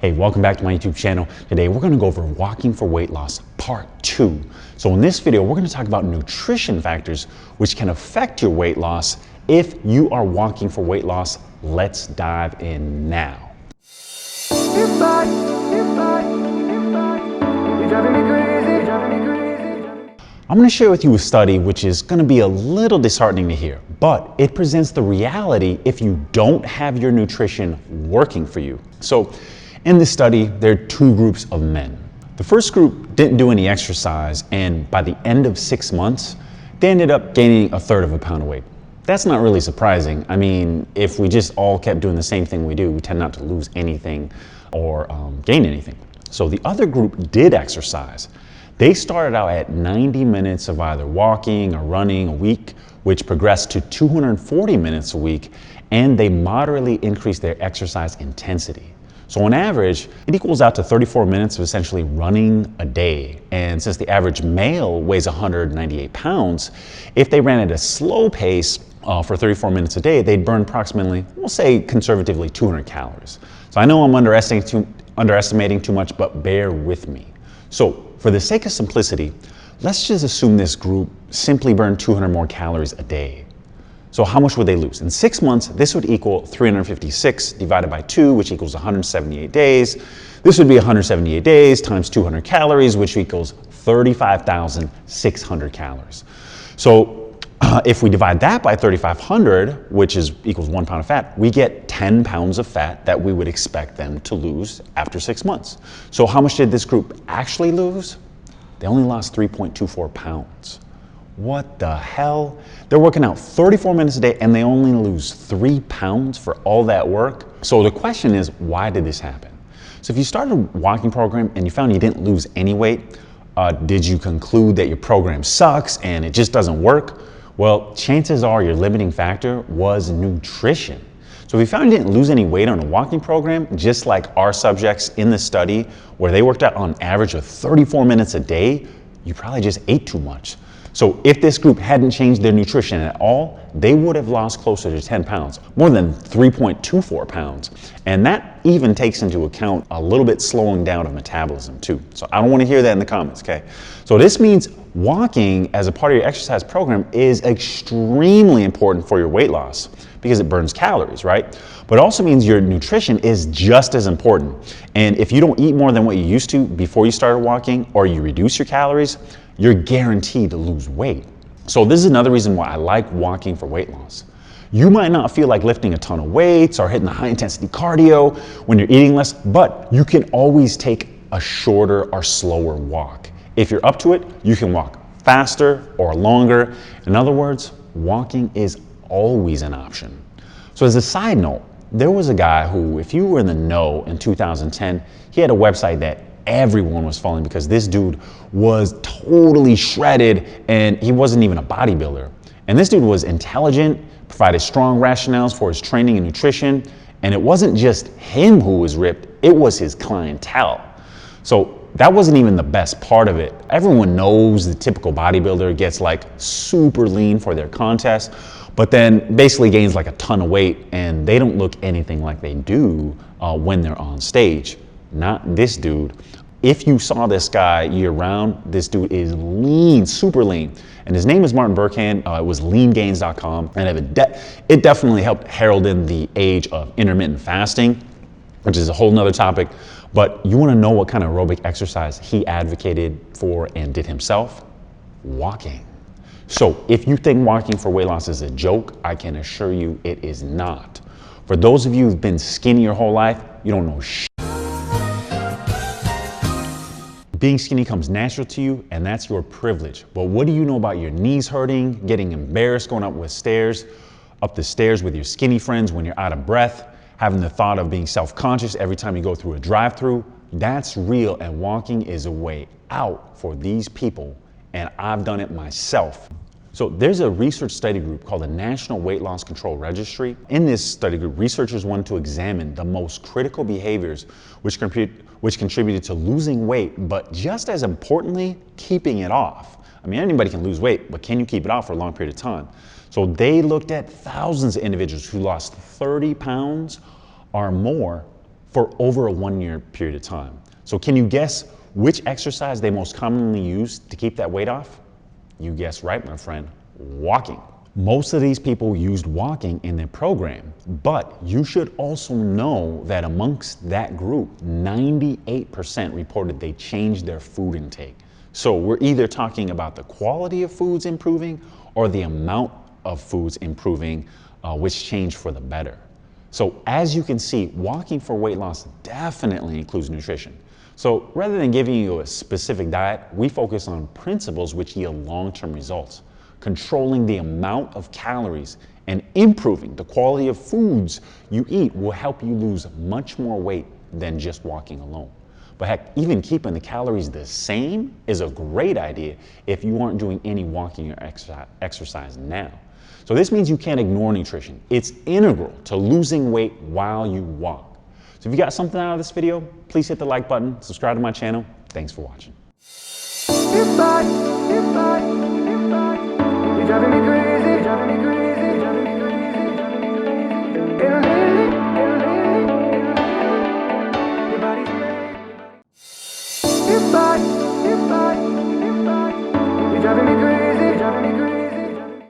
Hey, welcome back to my YouTube channel. Today we're going to go over walking for weight loss part 2. So in this video, we're going to talk about nutrition factors which can affect your weight loss if you are walking for weight loss. Let's dive in now. I'm going to share with you a study which is going to be a little disheartening to hear, but it presents the reality if you don't have your nutrition working for you. So in this study, there are two groups of men. The first group didn't do any exercise, and by the end of 6 months, they ended up gaining 1/3 of a pound of weight. That's not really surprising. I mean, if we just all kept doing the same thing we do, we tend not to lose anything or gain anything. So the other group did exercise. They started out at 90 minutes of either walking or running a week, which progressed to 240 minutes a week, and they moderately increased their exercise intensity. So on average, it equals out to 34 minutes of essentially running a day. And since the average male weighs 198 pounds, if they ran at a slow pace for 34 minutes a day, they'd burn approximately, we'll say conservatively, 200 calories. So I know I'm underestimating too much, but bear with me. So for the sake of simplicity, let's just assume this group simply burned 200 more calories a day. So how much would they lose? In 6 months, this would equal 356 divided by 2, which equals 178 days. This would be 178 days times 200 calories, which equals 35,600 calories. So if we divide that by 3,500, which equals 1 pound of fat, we get 10 pounds of fat that we would expect them to lose after 6 months. So how much did this group actually lose? They only lost 3.24 pounds. What the hell? They're working out 34 minutes a day and they only lose 3 pounds for all that work. So the question is, why did this happen? So if you started a walking program and you found you didn't lose any weight, did you conclude that your program sucks and it just doesn't work? Well, chances are your limiting factor was nutrition. So if you found you didn't lose any weight on a walking program, just like our subjects in the study, where they worked out on average of 34 minutes a day, you probably just ate too much. So if this group hadn't changed their nutrition at all, they would have lost closer to 10 pounds, more than 3.24 pounds. And that even takes into account a little bit slowing down of metabolism too. So I don't want to hear that in the comments, okay? So this means walking as a part of your exercise program is extremely important for your weight loss because it burns calories, right? But it also means your nutrition is just as important. And if you don't eat more than what you used to before you started walking, or you reduce your calories, you're guaranteed to lose weight. So this is another reason why I like walking for weight loss. You might not feel like lifting a ton of weights or hitting the high intensity cardio when you're eating less, but you can always take a shorter or slower walk. If you're up to it, you can walk faster or longer. In other words, walking is always an option. So as a side note, there was a guy who, if you were in the know in 2010, he had a website that everyone was following because this dude was totally shredded and he wasn't even a bodybuilder. And this dude was intelligent, provided strong rationales for his training and nutrition. And it wasn't just him who was ripped, it was his clientele. So that wasn't even the best part of it. Everyone knows the typical bodybuilder gets like super lean for their contest, but then basically gains like a ton of weight and they don't look anything like they do when they're on stage. Not this dude. If you saw this guy year round, this dude is lean, super lean. And his name is Martin Berkhan. It was leangains.com. And it definitely helped herald in the age of intermittent fasting, which is a whole nother topic. But you want to know what kind of aerobic exercise he advocated for and did himself? Walking. So if you think walking for weight loss is a joke, I can assure you it is not. For those of you who've been skinny your whole life, you don't know shit. Being skinny comes natural to you, and that's your privilege. But what do you know about your knees hurting, getting embarrassed going up the stairs with your skinny friends when you're out of breath, having the thought of being self-conscious every time you go through a drive-through? That's real, and walking is a way out for these people, and I've done it myself. So there's a research study group called the National Weight Loss Control Registry. In this study group, researchers wanted to examine the most critical behaviors which contributed to losing weight, but just as importantly, keeping it off. I mean, anybody can lose weight, but can you keep it off for a long period of time? So they looked at thousands of individuals who lost 30 pounds or more for over a 1 year period of time. So can you guess which exercise they most commonly use to keep that weight off? You guessed right, my friend, walking. Most of these people used walking in their program, but you should also know that amongst that group, 98% reported they changed their food intake. So we're either talking about the quality of foods improving or the amount of foods improving, which changed for the better. So as you can see, walking for weight loss definitely includes nutrition. So rather than giving you a specific diet, we focus on principles which yield long-term results. Controlling the amount of calories and improving the quality of foods you eat will help you lose much more weight than just walking alone. But heck, even keeping the calories the same is a great idea if you aren't doing any walking or exercise now. So this means you can't ignore nutrition. It's integral to losing weight while you walk. So if you got something out of this video, please hit the like button, subscribe to my channel. Thanks for watching. Driving me crazy, driving me crazy, driving me crazy. Your body's You're driving me crazy, driving me crazy.